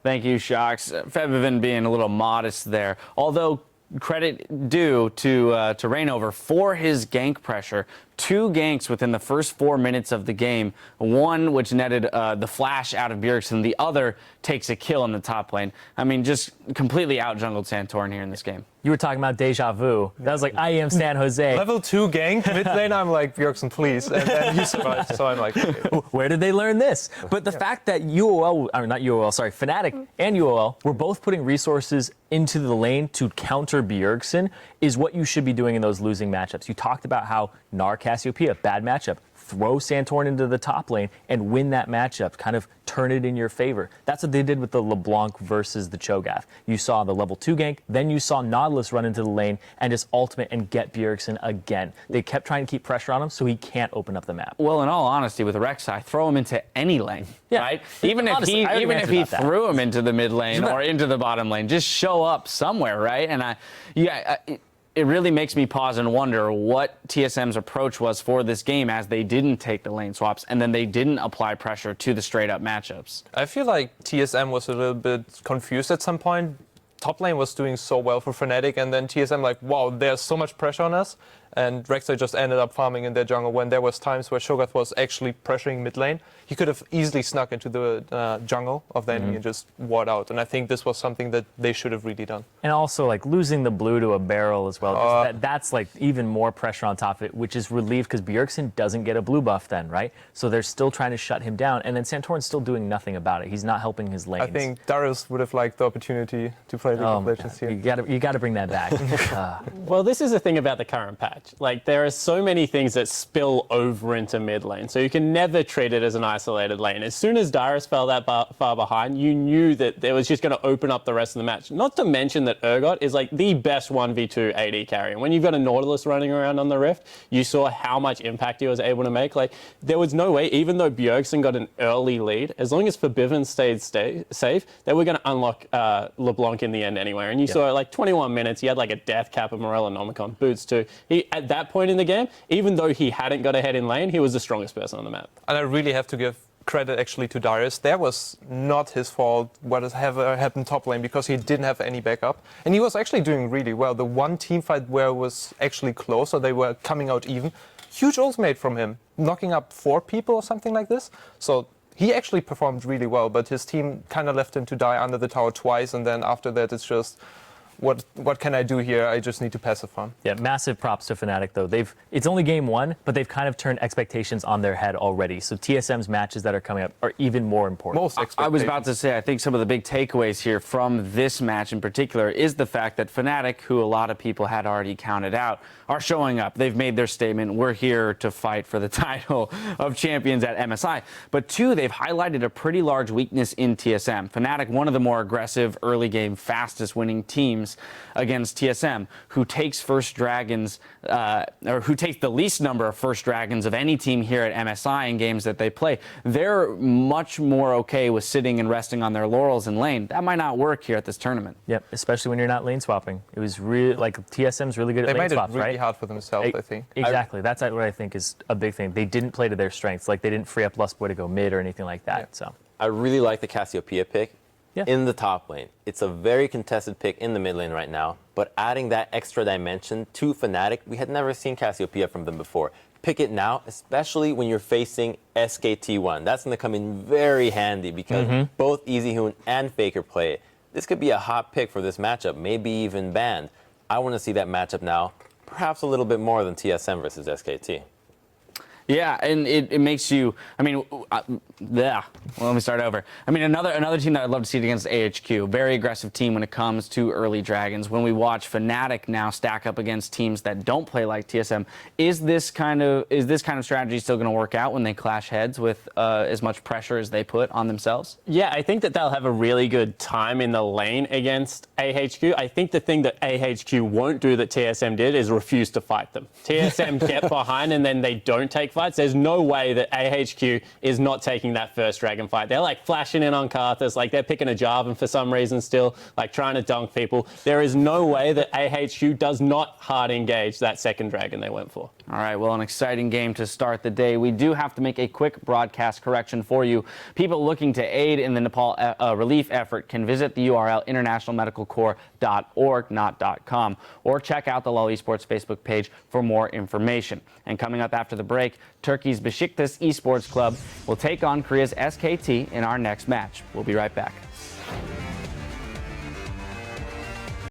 Thank you, Shocks. Febvin being a little modest there. Although credit due to Reignover for his gank pressure. 2 ganks within the first 4 minutes of the game. One which netted the flash out of Bjergsen. The other takes a kill in the top lane. I mean, just completely out-jungled Santorin here in this game. You were talking about deja vu. That was like, I am San Jose. Level 2 gank, mid lane, I'm like, Bjergsen, please. And then he survived, so I'm like, okay. Where did they learn this? But the fact that Fnatic and UOL were both putting resources into the lane to counter Bjergsen is what you should be doing in those losing matchups. You talked about how Gnar Cassiopeia, bad matchup. Throw Santorin into the top lane and win that matchup, kind of turn it in your favor. That's what they did with the LeBlanc versus the Cho'Gath. You saw the level 2 gank, then you saw Nautilus run into the lane and just ultimate and get Bjergsen again. They kept trying to keep pressure on him so he can't open up the map. Well, in all honesty, with Rek'Sai, throw him into any lane, right? Even if he threw him into the mid lane or into the bottom lane, just show up somewhere, right? And it really makes me pause and wonder what TSM's approach was for this game as they didn't take the lane swaps and then they didn't apply pressure to the straight-up matchups. I feel like TSM was a little bit confused at some point. Top lane was doing so well for Fnatic, and then TSM like, wow, there's so much pressure on us. And Rek'Sai just ended up farming in their jungle when there was times where Cho'Gath was actually pressuring mid lane. He could have easily snuck into the jungle of the enemy and just ward out. And I think this was something that they should have really done. And also like losing the blue to a barrel as well. That's like even more pressure on top of it, which is relieved because Bjergsen doesn't get a blue buff then, right? So they're still trying to shut him down. And then Santorin's still doing nothing about it. He's not helping his lanes. I think Darius would have liked the opportunity to play League of Legends here. You got to bring that back. Well, this is the thing about the current patch. Like, there are so many things that spill over into mid lane, so you can never treat it as an isolated lane. As soon as Darius fell that far behind, you knew that it was just going to open up the rest of the match. Not to mention that Urgot is like the best 1v2 AD carry. And when you've got a Nautilus running around on the Rift, you saw how much impact he was able to make. Like, there was no way, even though Bjergsen got an early lead, as long as Febvin stayed safe, they were going to unlock LeBlanc in the end anyway. And you saw like 21 minutes, he had like a death cap of Morella Nomicon, boots too. At that point in the game, even though he hadn't got ahead in lane, he was the strongest person on the map. And I really have to give credit actually to Darius. That was not his fault what has ever happened top lane because he didn't have any backup. And he was actually doing really well. The one team fight where it was actually close, or they were coming out even, huge ultimate from him, knocking up 4 people or something like this. So he actually performed really well, but his team kind of left him to die under the tower twice, and then after that it's just, what can I do here? I just need to passive farm. Yeah, massive props to Fnatic, though. It's only game 1, but they've kind of turned expectations on their head already. So TSM's matches that are coming up are even more important. I was about to say, I think some of the big takeaways here from this match in particular is the fact that Fnatic, who a lot of people had already counted out, are showing up. They've made their statement. We're here to fight for the title of champions at MSI. But 2, they've highlighted a pretty large weakness in TSM. Fnatic, one of the more aggressive, early game, fastest winning teams against TSM, who takes first dragons, or who takes the least number of first dragons of any team here at MSI in games that they play. They're much more okay with sitting and resting on their laurels in lane. That might not work here at this tournament. Yep, especially when you're not lane swapping. It was really, like, TSM's really good at lane swaps, right? They made it really hard for themselves, I think. Exactly. That's what I think is a big thing. They didn't play to their strengths. Like, they didn't free up Lustboy to go mid or anything like that. So I really like the Cassiopeia pick. In the top lane. It's a very contested pick in the mid lane right now, but adding that extra dimension to Fnatic, we had never seen Cassiopeia from them before. Pick it now, especially when you're facing SKT1. That's going to come in very handy because both EasyHoon and Faker play it. This could be a hot pick for this matchup, maybe even banned. I want to see that matchup now, perhaps a little bit more than TSM versus SKT. Yeah, and it makes you, I mean, let me start over. I mean, another team that I'd love to see it against AHQ, very aggressive team when it comes to early dragons. When we watch Fnatic now stack up against teams that don't play like TSM, is this kind of strategy still going to work out when they clash heads with as much pressure as they put on themselves? Yeah, I think that they'll have a really good time in the lane against AHQ. I think the thing that AHQ won't do that TSM did is refuse to fight them. TSM get behind and then they don't take fights. There's no way that AHQ is not taking that first dragon fight. They're like flashing in on Karthus, like they're picking a Jarvan for some reason still, like trying to dunk people. There is no way that AHQ does not hard engage that second dragon they went for. All right, well, an exciting game to start the day. We do have to make a quick broadcast correction for you. People looking to aid in the Nepal relief effort can visit the URL internationalmedicalcorps.org, not .com, or check out the LOL Esports Facebook page for more information. And coming up after the break, Turkey's Besiktas Esports Club will take on Korea's SKT in our next match. We'll be right back.